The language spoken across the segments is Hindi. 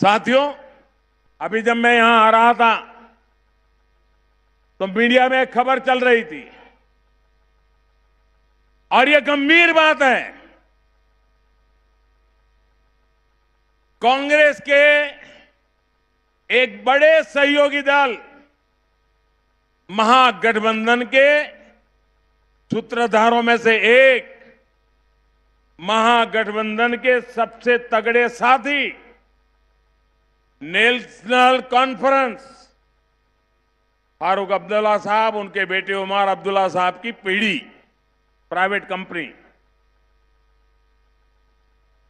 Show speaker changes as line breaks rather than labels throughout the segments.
साथियों, अभी जब मैं यहां आ रहा था तो मीडिया में एक खबर चल रही थी और यह गंभीर बात है। कांग्रेस के एक बड़े सहयोगी दल महागठबंधन के सूत्रधारों में से एक, महागठबंधन के सबसे तगड़े साथी नेशनल कॉन्फ्रेंस फारूक अब्दुल्ला साहब, उनके बेटे उमर अब्दुल्ला साहब की पीढ़ी प्राइवेट कंपनी,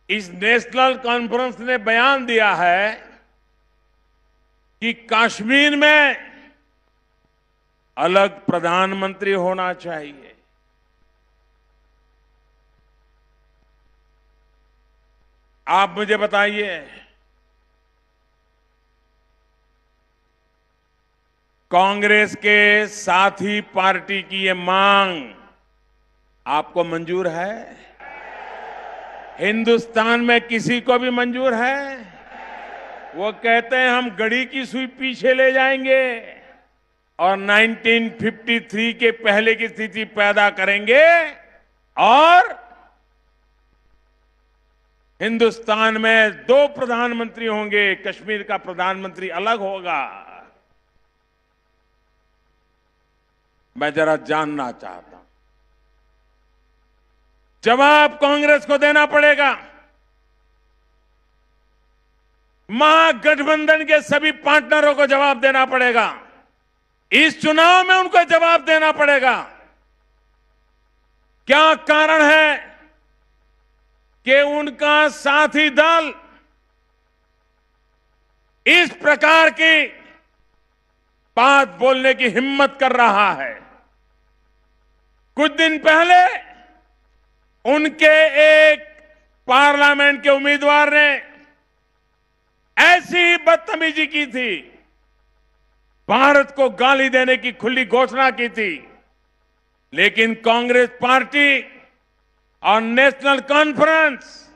इस नेशनल कॉन्फ्रेंस ने बयान दिया है कि कश्मीर में अलग प्रधानमंत्री होना चाहिए। आप मुझे बताइए, कांग्रेस के साथी पार्टी की ये मांग आपको मंजूर है? हिंदुस्तान में किसी को भी मंजूर है? वो कहते हैं हम घड़ी की सुई पीछे ले जाएंगे और 1953 के पहले की स्थिति पैदा करेंगे और हिंदुस्तान में 2 प्रधानमंत्री होंगे, कश्मीर का प्रधानमंत्री अलग होगा। मैं जरा जानना चाहता हूं, जवाब कांग्रेस को देना पड़ेगा। महागठबंधन के सभी पार्टनरों को जवाब देना पड़ेगा। इस चुनाव में उनको जवाब देना पड़ेगा। क्या कारण है कि उनका साथी दल इस प्रकार की बात बोलने की हिम्मत कर रहा है? कुछ दिन पहले उनके एक पार्लियामेंट के उम्मीदवार ने ऐसी बदतमीजी की थी, भारत को गाली देने की खुली घोषणा की थी, लेकिन कांग्रेस पार्टी और नेशनल कॉन्फ्रेंस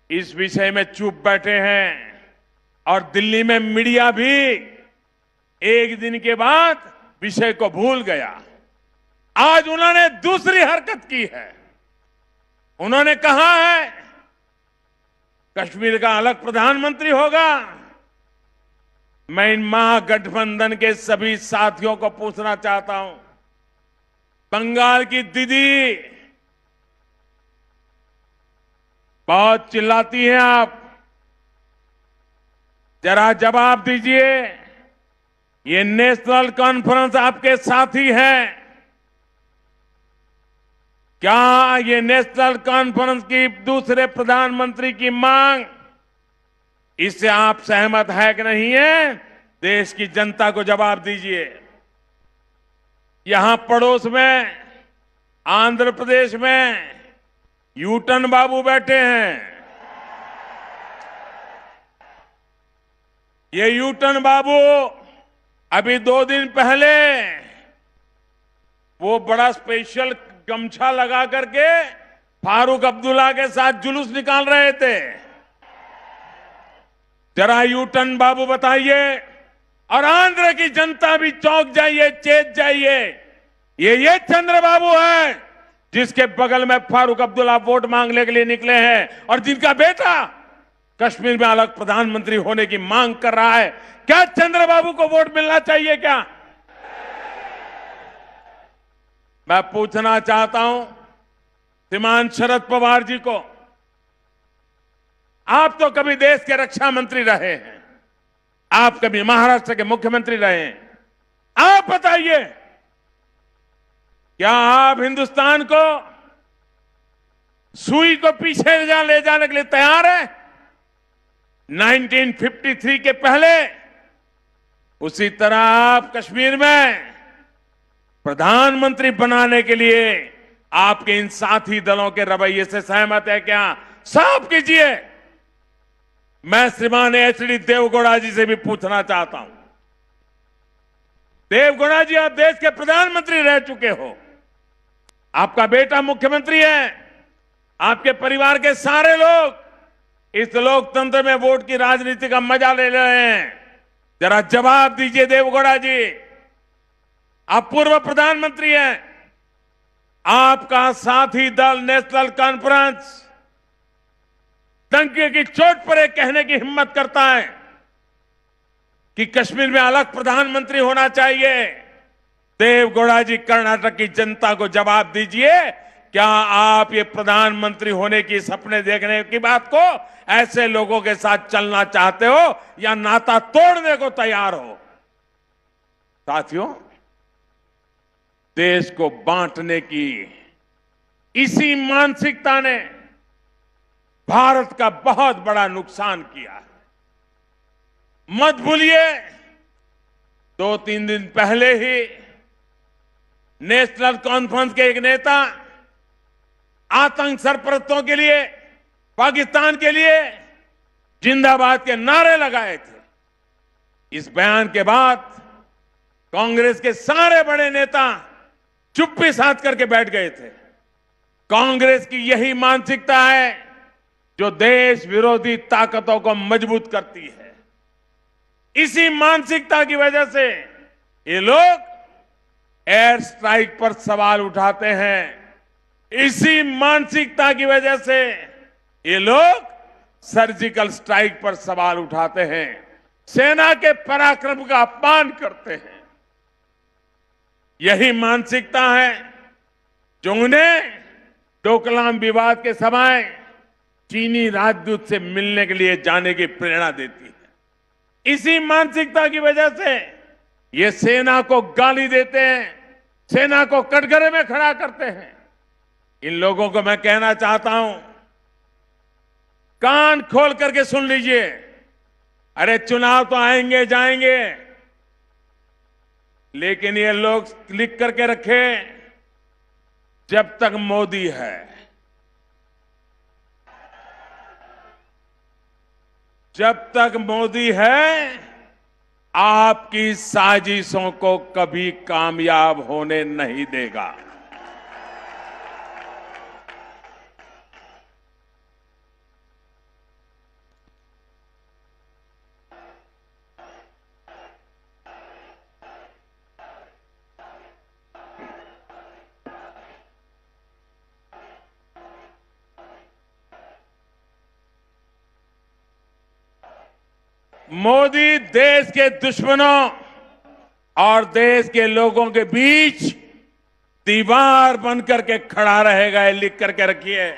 इस विषय में चुप बैठे हैं और दिल्ली में मीडिया भी एक दिन के बाद विषय को भूल गया। आज उन्होंने दूसरी हरकत की है। उन्होंने कहा है कश्मीर का अलग प्रधानमंत्री होगा। मैं इन महागठबंधन के सभी साथियों को पूछना चाहता हूं, बंगाल की दीदी, बहुत चिल्लाती हैं आप, जरा जवाब दीजिए। ये नेशनल कॉन्फ्रेंस आपके साथी हैं। क्या ये नेशनल कॉन्फ्रेंस की दूसरे प्रधानमंत्री की मांग, इससे आप सहमत है कि नहीं है? देश की जनता को जवाब दीजिए। यहां पड़ोस में आंध्र प्रदेश में यूटन बाबू बैठे हैं। ये यूटन बाबू अभी 2 दिन पहले वो बड़ा स्पेशल गमछा लगा करके फारूक अब्दुल्ला के साथ जुलूस निकाल रहे थे। जरा यूटन बाबू बताइए, और आंध्र की जनता भी चौंक जाइए, चेत जाइए। ये चंद्रबाबू है जिसके बगल में फारूक अब्दुल्ला वोट मांगने के लिए निकले हैं और जिनका बेटा कश्मीर में अलग प्रधानमंत्री होने की मांग कर रहा है। क्या चंद्रबाबू को वोट मिलना चाहिए क्या? मैं पूछना चाहता हूं श्रीमान शरद पवार जी को, आप तो कभी देश के रक्षा मंत्री रहे हैं, आप कभी महाराष्ट्र के मुख्यमंत्री रहे हैं। आप बताइए, क्या आप हिंदुस्तान को सुई को पीछे ले जाने के लिए तैयार है? 1953 के पहले उसी तरह आप कश्मीर में प्रधानमंत्री बनाने के लिए आपके इन साथी दलों के रवैये से सहमत है क्या? साफ कीजिए। मैं श्रीमान एचडी देवगौड़ा जी से भी पूछना चाहता हूं। देवगौड़ा जी, आप देश के प्रधानमंत्री रह चुके हो, आपका बेटा मुख्यमंत्री है, आपके परिवार के सारे लोग इस लोकतंत्र में वोट की राजनीति का मजा ले रहे हैं। जरा जवाब दीजिए देवगौड़ा जी, आप पूर्व प्रधानमंत्री हैं, आपका साथी दल नेशनल कॉन्फ्रेंस डंके की चोट पर एक कहने की हिम्मत करता है कि कश्मीर में अलग प्रधानमंत्री होना चाहिए। देवगौड़ा जी, कर्नाटक की जनता को जवाब दीजिए, क्या आप ये प्रधानमंत्री होने की सपने देखने की बात को ऐसे लोगों के साथ चलना चाहते हो या नाता तोड़ने को तैयार हो? साथियों, देश को बांटने की इसी मानसिकता ने भारत का बहुत बड़ा नुकसान किया है। मत भूलिए, 2-3 दिन पहले ही नेशनल कॉन्फ्रेंस के एक नेता आतंक सरपरस्तों के लिए, पाकिस्तान के लिए जिंदाबाद के नारे लगाए थे। इस बयान के बाद कांग्रेस के सारे बड़े नेता चुप्पी साध करके बैठ गए थे। कांग्रेस की यही मानसिकता है जो देश विरोधी ताकतों को मजबूत करती है। इसी मानसिकता की वजह से ये लोग एयर स्ट्राइक पर सवाल उठाते हैं। इसी मानसिकता की वजह से ये लोग सर्जिकल स्ट्राइक पर सवाल उठाते हैं, सेना के पराक्रम का अपमान करते हैं। यही मानसिकता है जो उन्हें डोकलाम विवाद के समय चीनी राजदूत से मिलने के लिए जाने की प्रेरणा देती है। इसी मानसिकता की वजह से ये सेना को गाली देते हैं, सेना को कटघरे में खड़ा करते हैं। इन लोगों को मैं कहना चाहता हूं, कान खोल करके सुन लीजिए। अरे चुनाव तो आएंगे जाएंगे, लेकिन ये लोग लिख करके रखे, जब तक मोदी है, जब तक मोदी है, आपकी साजिशों को कभी कामयाब होने नहीं देगा। मोदी देश के दुश्मनों और देश के लोगों के बीच दीवार बनकर के खड़ा रहेगा, ये लिख करके रखिए।